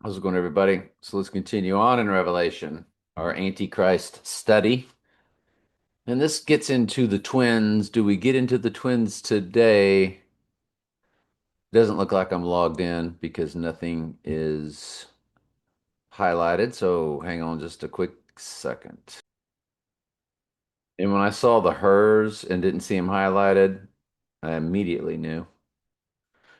How's it going, everybody? So let's continue on in Revelation, our Antichrist study. And this gets into the twins. Do we get into the twins today? Doesn't look like I'm logged in because nothing is highlighted. So hang on just a quick second. And when I saw the hers and didn't see them highlighted, I immediately knew.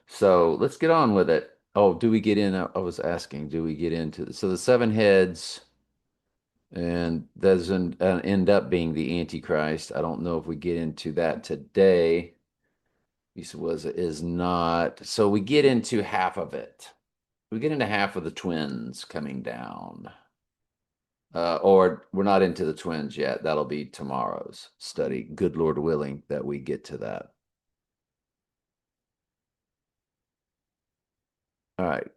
So let's get on with it. Oh, do we get in? I was asking, do we get into so the seven heads? And that doesn't end up being the Antichrist. I don't know if we get into that today. He was is not. So we get into half of it. We get into half of the twins coming down. Or we're not into the twins yet. That'll be tomorrow's study. Good Lord willing that we get to that. All right.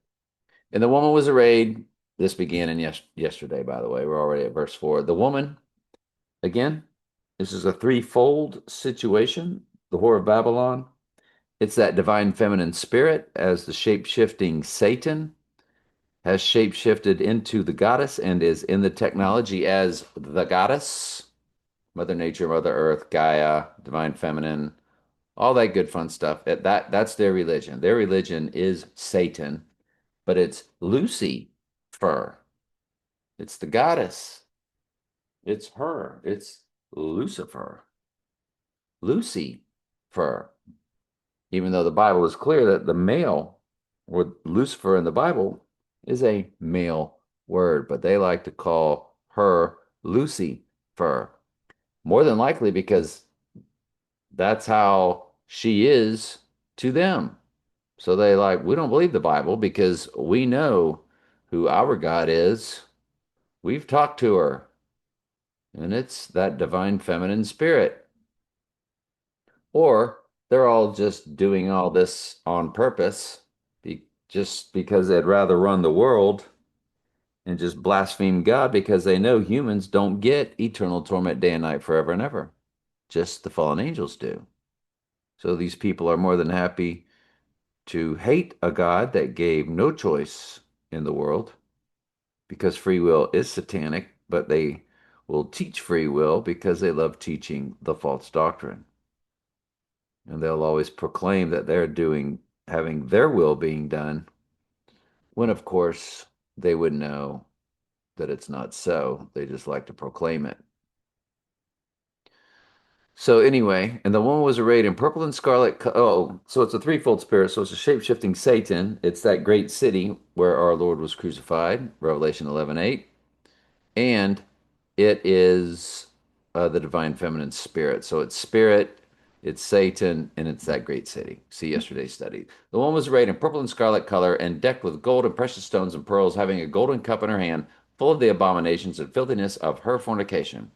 And the woman was arrayed. This began in yesterday, by the way. We're already at verse 4. The woman, again, this is a threefold situation. The whore of Babylon. It's that divine feminine spirit as the shape-shifting Satan has shape-shifted into the goddess and is in the technology as the goddess, Mother Nature, Mother Earth, Gaia, divine feminine, all that good fun stuff. That's their religion. Their religion is Satan, but it's Lucifer. It's the goddess. It's her. It's Lucifer. Lucifer. Even though the Bible is clear that the male or Lucifer in the Bible is a male word, but they like to call her Lucifer. More than likely because that's how she is to them. So they like, we don't believe the Bible because we know who our God is. We've talked to her, and it's that divine feminine spirit. Or they're all just doing all this on purpose, just because they'd rather run the world and just blaspheme God because they know humans don't get eternal torment day and night forever and ever. Just the fallen angels do. So these people are more than happy to hate a God that gave no choice in the world because free will is satanic, but they will teach free will because they love teaching the false doctrine. And they'll always proclaim that they're having their will being done, when of course they would know that it's not so. They just like to proclaim it. So anyway, and the woman was arrayed in purple and scarlet. Oh, so it's a threefold spirit. So it's a shape-shifting Satan. It's that great city where our Lord was crucified, Revelation 11:8. And it is the divine feminine spirit. So it's spirit, it's Satan, and it's that great city. See yesterday's study. The woman was arrayed in purple and scarlet color and decked with gold and precious stones and pearls, having a golden cup in her hand, full of the abominations and filthiness of her fornication.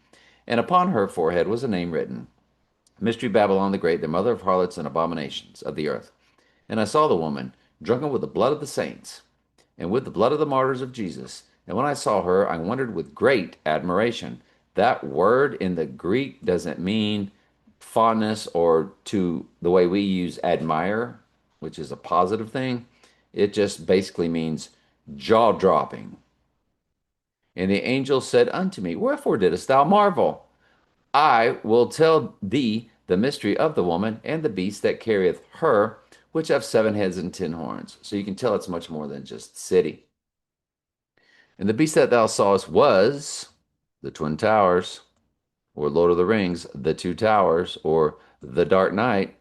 And upon her forehead was a name written, Mystery Babylon the Great, the mother of harlots and abominations of the earth. And I saw the woman drunken with the blood of the saints and with the blood of the martyrs of Jesus. And when I saw her, I wondered with great admiration. That word in the Greek doesn't mean fondness or to the way we use admire, which is a positive thing. It just basically means jaw dropping. And the angel said unto me, Wherefore didst thou marvel? I will tell thee the mystery of the woman and the beast that carrieth her, which have seven heads and 10 horns. So you can tell it's much more than just city. And the beast that thou sawest was the Twin Towers, or Lord of the Rings, the Two Towers, or the Dark Knight,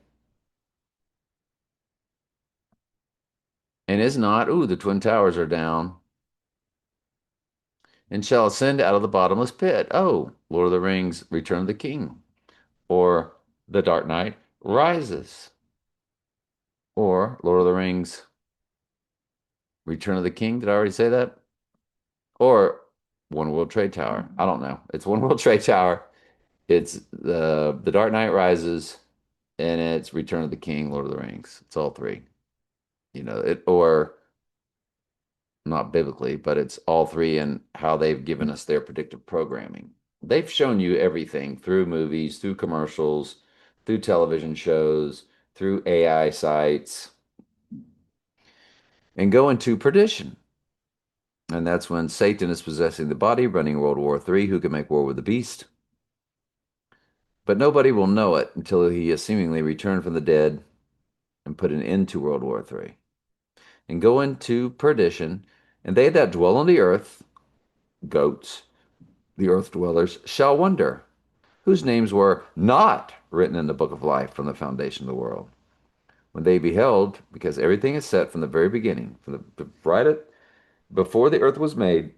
and is not, ooh, the Twin Towers are down, and shall ascend out of the bottomless pit. Oh, Lord of the Rings, Return of the King, or the Dark Knight rises, or Lord of the Rings, Return of the King. Did I already say that? Or One World Trade Tower. I don't know. It's One World Trade Tower. It's the Dark Knight Rises, and it's Return of the King, Lord of the Rings. It's all three. It or not biblically, but it's all three and how they've given us their predictive programming. They've shown you everything through movies, through commercials, through television shows, through AI sites, and go into perdition. And that's when Satan is possessing the body, running World War III, who can make war with the beast. But nobody will know it until he has seemingly returned from the dead and put an end to World War III and go into perdition. And they that dwell on the earth, goats, the earth dwellers, shall wonder, whose names were not written in the book of life from the foundation of the world. When they beheld, because everything is set from the very beginning, from the right at, before the earth was made,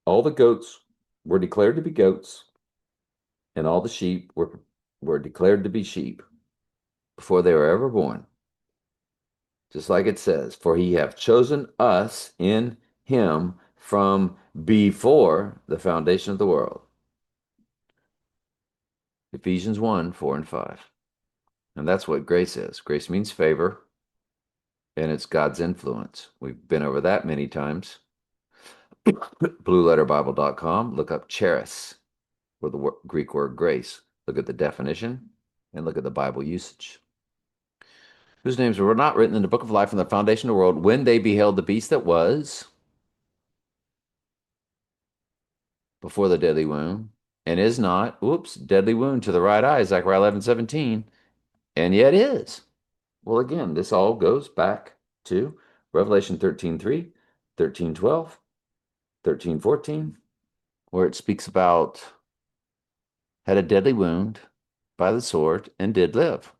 all the goats were declared to be goats, and all the sheep were declared to be sheep before they were ever born. Just like it says, for he hath chosen us in him from before the foundation of the world. Ephesians 1, 4 and 5. And that's what grace is. Grace means favor, and it's God's influence. We've been over that many times. BlueLetterBible.com. Look up charis, or the Greek word grace. Look at the definition and look at the Bible usage. Whose names were not written in the book of life from the foundation of the world when they beheld the beast that was before the deadly wound and is not, oops, deadly wound to the right eye, Zechariah 11:17, and yet is. Well, again, this all goes back to Revelation 13:3, 13:12, 13:14, where it speaks about had a deadly wound by the sword and did live.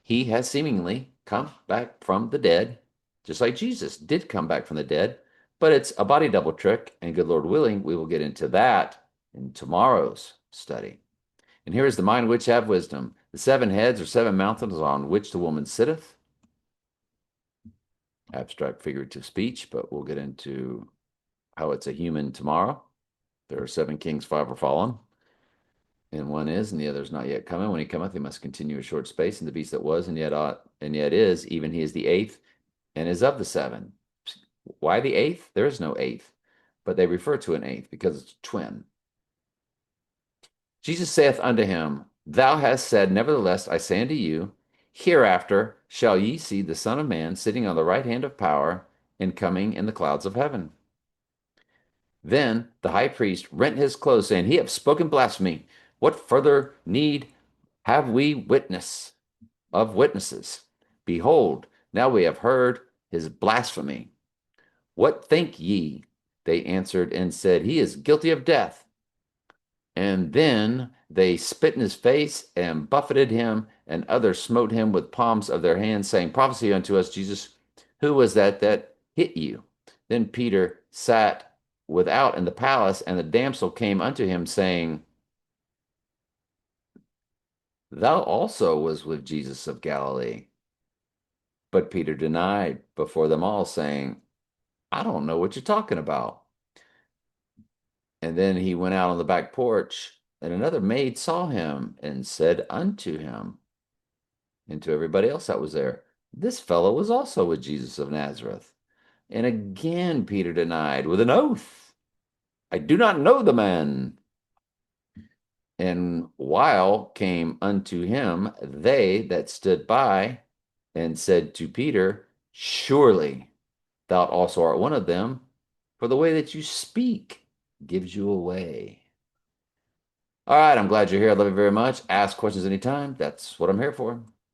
He has seemingly come back from the dead, just like Jesus did come back from the dead, but it's a body double trick, and good Lord willing, we will get into that in tomorrow's study. And here is the mind which have wisdom. The seven heads or seven mountains on which the woman sitteth. Abstract figurative speech, but we'll get into how it's a human tomorrow. There are seven kings, five are fallen, and one is, and the other is not yet coming. When he cometh, he must continue a short space, and the beast that was, and yet ought, and yet is, even he is the eighth, and is of the seven. Why the eighth? There is no eighth, but they refer to an eighth because it's a twin. Jesus saith unto him, Thou hast said, nevertheless, I say unto you, hereafter shall ye see the Son of Man sitting on the right hand of power and coming in the clouds of heaven. Then the high priest rent his clothes, saying, He hath spoken blasphemy. What further need have we witnesses? Behold, now we have heard his blasphemy. What think ye? They answered and said, He is guilty of death. And then they spit in his face and buffeted him, and others smote him with palms of their hands, saying, Prophesy unto us, Jesus, who was that hit you? Then Peter sat without in the palace, and the damsel came unto him, saying, Thou also was with Jesus of Galilee. But Peter denied before them all, saying, I don't know what you're talking about. And then he went out on the back porch, and another maid saw him and said unto him, and to everybody else that was there, This fellow was also with Jesus of Nazareth. And again Peter denied with an oath, I do not know the man. And while came unto him they that stood by and said to Peter, Surely thou also art one of them, for the way that you speak gives you away. All right, I'm glad you're here. I love you very much. Ask questions anytime. That's what I'm here for.